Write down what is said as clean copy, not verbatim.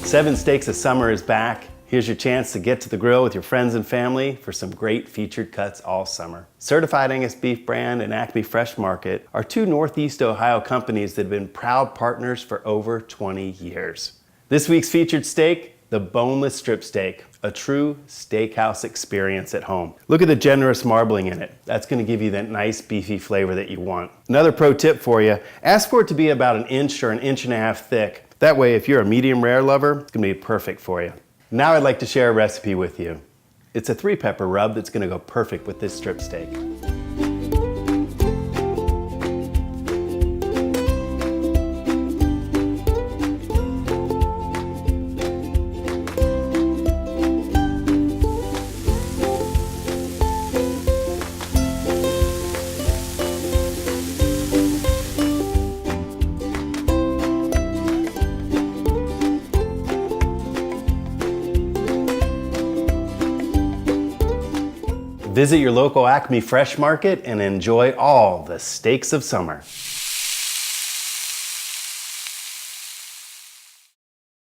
7 Steaks of Summer is back. Here's your chance to get to the grill with your friends and family for some great featured cuts all summer. Certified Angus Beef brand and Acme Fresh Market are 2 Northeast Ohio companies that have been proud partners for over 20 years. This week's featured steak, the boneless strip steak, a true steakhouse experience at home. Look at the generous marbling in it. That's gonna give you that nice beefy flavor that you want. Another pro tip for you, ask for it to be about 1 inch or 1.5 inches thick. That way, if you're a medium rare lover, it's gonna be perfect for you. Now I'd like to share a recipe with you. It's a 3-pepper rub that's gonna go perfect with this strip steak. Visit your local Acme Fresh Market and enjoy all the steaks of summer.